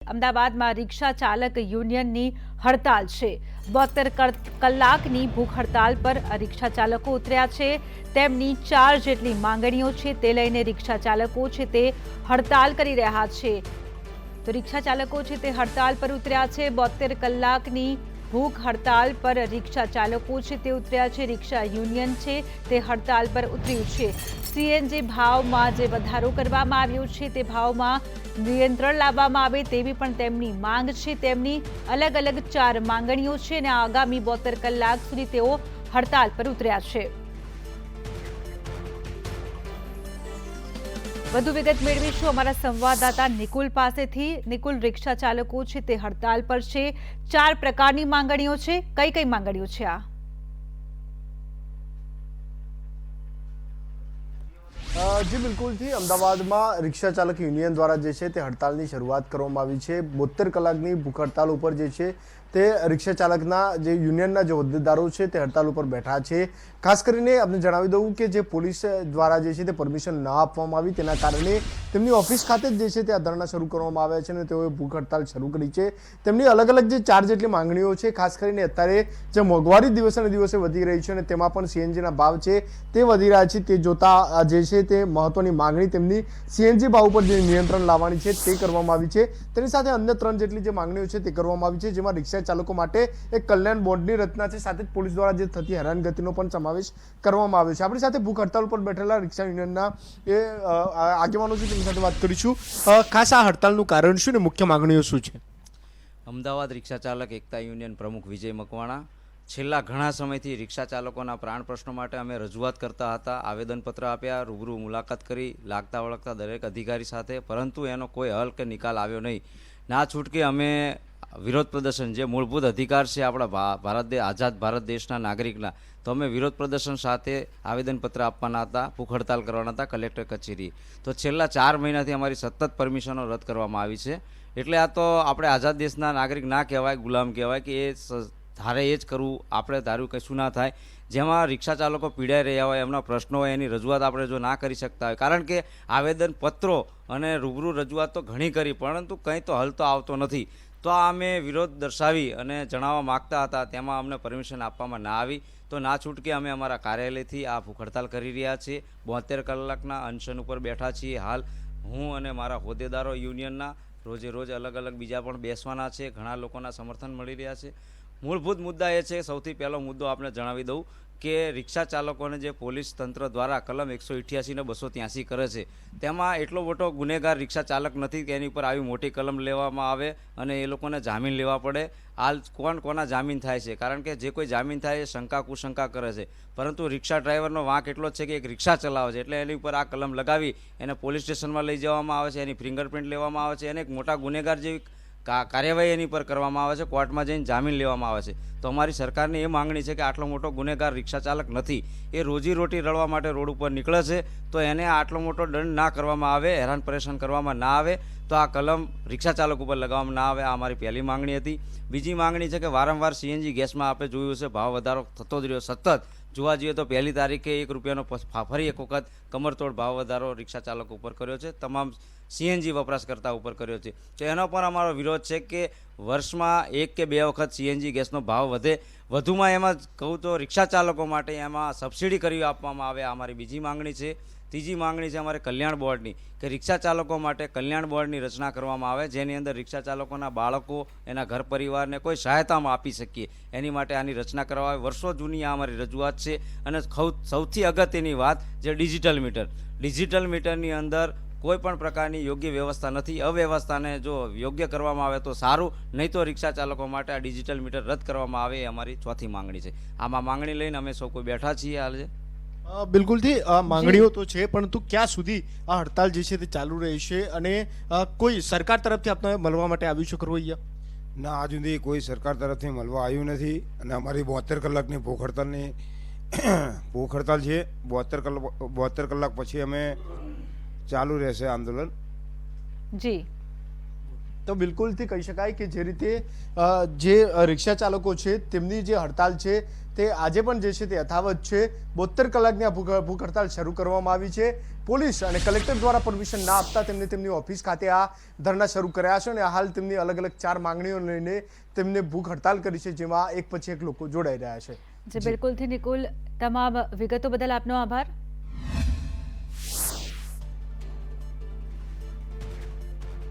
અમદાવાદમાં રિક્ષા ચાલક યુનિયનની હડતાલ છે। 72 કલાકની ભૂખ હડતાલ પર રિક્ષા ચાલકો ઉતર્યા છે। તેમની 4 જેટલી માંગણીઓ છે, તે લઈને રિક્ષા ચાલકો છે તે હડતાલ કરી રહ્યા છે। તો રિક્ષા ચાલકો છે તે હડતાલ પર ઉતર્યા છે। 72 કલાકની ભૂખ હડતાલ પર રિક્ષા ચાલકો છે તે ઉતર્યા છે। રિક્ષા યુનિયન છે તે હડતાલ પર ઉતર્યું છે। સીએનજી ભાવમાં જે વધારો કરવામાં આવ્યો છે તે ભાવમાં નિયંત્રણ લાવવામાં આવે તેવી પણ તેમની માંગ છે। તેમની અલગ અલગ 4 માંગણીઓ છે અને આગામી 72 કલાક સુધી તેઓ હડતાલ પર ઉતર્યા છે। વધુ વિગત મેળવીશું અમારા સંવાદદાતા નિકુલ પાસેથી। નિકુલ, રિક્ષા ચાલકો છે તે હડતાલ પર છે, 4 પ્રકારની માંગણીઓ છે, કઈ કઈ માંગણીઓ છે આ? જી બિલકુલથી અમદાવાદમાં રિક્ષા ચાલક યુનિયન દ્વારા જે છે તે હડતાલની શરૂઆત કરવામાં આવી છે। 72 કલાકની ભૂખ હડતાલ ઉપર જે છે તે રિક્ષા ચાલકના જે યુનિયનના જે હોદ્દેદારો છે તે હડતાલ ઉપર બેઠા છે। ખાસ કરીને આપણે જણાવી દઉં કે જે પોલીસ દ્વારા જે છે તે પરમિશન ન આપવામાં આવી, તેના કારણે તેમની ઓફિસ ખાતે જ જે છે તે આ ધરણા શરૂ કરવામાં આવ્યા છે અને તેઓએ ભૂખ હડતાલ શરૂ કરી છે। તેમની અલગ અલગ જે 4 જેટલી માંગણીઓ છે, ખાસ કરીને અત્યારે જે મોંઘવારી દિવસે ને દિવસે વધી રહી છે અને તેમાં પણ સીએનજીના ભાવ છે તે વધી રહ્યા છે, તે જોતા જે છે તે મહત્વની માંગણી તેમની સીએનજી ભાવ ઉપર જે નિયંત્રણ લાવવાની છે તે કરવામાં આવી છે। તેની સાથે અન્ય 3 જેટલી જે માંગણીઓ છે તે કરવામાં આવી છે, જેમાં રિક્ષા ચાલકો માટે એક કલ્યાણ બોર્ડની રચના છે, સાથે જ પોલીસ દ્વારા જે થતી હેરાનગતિનો પણ સમાવેશ કરવામાં આવ્યો છે। આપણી સાથે ભૂખ હડતાલ ઉપર બેઠેલા રિક્ષા યુનિયનના એ આગેવાનો છે, તેમની સાથે વાત કરીશું। ખાસ આ હડતાલનું કારણ શું ને મુખ્ય માંગણીઓ શું છે? અમદાવાદ રિક્ષા ચાલક એકતા યુનિયન પ્રમુખ વિજય મકવાણા। છેલ્લા ઘણા સમયથી રિક્ષા ચાલકોના પ્રાણ પ્રશ્નો માટે અમે રજૂઆત કરતા હતા, આવેદનપત્ર આપ્યા, રૂબરૂ મુલાકાત કરી, લાગતા વળગતા દરેક અધિકારી સાથે, પરંતુ એનો કોઈ હલ કે નિકાલ આવ્યો નહીં। ના છૂટકે અમે વિરોધ પ્રદર્શન, જે મૂળભૂત અધિકાર છે આપણા આઝાદ ભારત દેશના નાગરિકના, તો અમે વિરોધ પ્રદર્શન સાથે આવેદનપત્ર આપવાના હતા, ભૂખ હડતાલ કરવાના હતા કલેક્ટર કચેરી। તો છેલ્લા 4 મહિનાથી અમારી સતત પરમિશનો રદ કરવામાં આવી છે। એટલે આ તો આપણે આઝાદ દેશના નાગરિક ના કહેવાય, ગુલામ કહેવાય કે એ ધારે એ જ કરવું, આપણે ધાર્યું કશું ના થાય। જેમાં રિક્ષા ચાલકો પીડાઈ રહ્યા હોય, એમના પ્રશ્નો હોય, એની રજૂઆત આપણે જો ના કરી શકતા હોય, કારણ કે આવેદનપત્રો અને રૂબરૂ રજૂઆત તો ઘણી કરી, પરંતુ કંઈ તો હલ તો આવતો નથી। તો આ અમે વિરોધ દર્શાવી અને જણાવવા માગતા હતા, તેમાં અમને પરમિશન આપવામાં ના આવી, તો ના છૂટકે અમે અમારા કાર્યાલયથી આ ભૂખ હડતાલ કરી રહ્યા છીએ। 72 કલાકના અનશન ઉપર બેઠા છીએ। હાલ હું અને મારા હોદ્દેદારો યુનિયનના રોજે રોજ અલગ અલગ બીજા પણ બેસવાના છે, ઘણા લોકોના સમર્થન મળી રહ્યા છે। મૂળભૂત મુદ્દા એ છે, સૌથી પહેલો મુદ્દો આપણે જણાવી દઉં કે રિક્ષા ચાલકોને જે પોલીસ તંત્ર દ્વારા કલમ 188 ને 283 કરે છે, તેમાં એટલો મોટો ગુનેગાર રિક્ષા ચાલક નથી કે એની ઉપર આવી મોટી કલમ લેવામાં આવે અને એ લોકોને જામીન લેવા પડે। હાલ કોના જામીન થાય છે? કારણ કે જે કોઈ જામીન થાય એ શંકા કુશંકા કરે છે, પરંતુ રિક્ષા ડ્રાઈવરનો વાંક એટલો જ છે કે એક રિક્ષા ચલાવે છે, એટલે એની ઉપર આ કલમ લગાવી એને પોલીસ સ્ટેશનમાં લઈ જવામાં આવે છે, એની ફિંગરપ્રિન્ટ લેવામાં આવે છે અને એક મોટા ગુનેગાર જેવી કાર્યવાહી એની પર કરવામાં આવે છે, કોર્ટમાં જઈને જામીન લેવામાં આવે છે। તો અમારી સરકારની એ માંગણી છે કે આટલો મોટો ગુનેગાર રિક્ષા ચાલક નથી, એ રોજીરોટી રળવા માટે રોડ ઉપર નીકળે છે, તો એને આટલો મોટો દંડ ના કરવામાં આવે, હેરાન પરેશાન કરવામાં ના આવે, તો આ કલમ રિક્ષા ચાલક ઉપર લગાવવામાં ના આવે। આ અમારી પહેલી માંગણી હતી। બીજી માંગણી છે કે વારંવાર સીએનજી ગેસમાં આપણે જોયું છે ભાવ વધારો થતો જ રહ્યો, સતત જોવા જઈએ તો 1 તારીખે 1 રૂપિયાનો ફરી એક વખત કમરતોડ ભાવ વધારો રિક્ષા ચાલકો ઉપર કર્યો છે, તમામ સીએનજી વપરાશકર્તા ઉપર કર્યો છે। તો એનો પણ અમારો વિરોધ છે કે વર્ષમાં 1 કે 2 વખત સીએનજી ગેસનો ભાવ વધે, વધુમાં એમાં કહું તો રિક્ષા ચાલકો માટે એમાં સબસિડી કરી આપવામાં આવે, આ અમારી બીજી માંગણી છે। ત્રીજી માંગણી છે અમારે કલ્યાણ બોર્ડની, કે રિક્ષા ચાલકો માટે કલ્યાણ બોર્ડની રચના કરવામાં આવે, જેની અંદર રિક્ષા ચાલકોના બાળકો, એના ઘર પરિવારને કોઈ સહાયતામાં આપી શકીએ, એની માટે આની રચના કરવા આવે। વર્ષો જૂની આ અમારી રજૂઆત છે। અને સૌથી અગત્યની વાત, જે ડિજિટલ મીટરની અંદર કોઈ પણ પ્રકારની યોગ્ય વ્યવસ્થા નથી। અવ્યવસ્થાને જો યોગ્ય કરવામાં આવે તો સારું, નહીં તો રિક્ષા ચાલકો માટે આ ડિજિટલ મીટર રદ કરવામાં આવે, એ અમારી ચોથી માંગણી છે। આમાં માંગણી લઈને અમે સૌ કોઈ બેઠા છીએ હાલ। બિલકુલથી માંગણીઓ તો છે, પરંતુ ક્યાં સુધી આ હડતાલ જે છે તે ચાલુ રહેશે અને કોઈ સરકાર તરફથી આપને મળવા માટે આવ્યું છે ખરું અહીંયા? ના, આજ સુધી કોઈ સરકાર તરફથી મળવા આવ્યું નથી અને અમારી 72 કલાકની ભૂખ હડતાલ છે। 72 કલાક પછી અમે ચાલુ રહેશે આંદોલન। જી, તો બિલકુલથી કહી શકાય કે જે રીતે જે રિક્ષા ચાલકો છે તેમની જે હડતાલ છે તે આજે પણ જે છે તે યથાવત છે. 72 કલાકની આ ભૂખ હડતાલ શરૂ કરવામાં આવી છે. પોલીસ અને કલેક્ટર દ્વારા પરમિશન ના આપતા તેમને તેમની ઓફિસ ખાતે આ ધરણા શરૂ કર્યા છે અને હાલ તેમની અલગ અલગ 4 માંગણીઓ લઈને તેમને ભૂખ હડતાલ કરી છે, જેમાં એક પછી એક લોકો જોડાઈ રહ્યા છે. જે બિલકુલથી નિકુલ, તમામ વિગતો બદલ આપનો આભાર.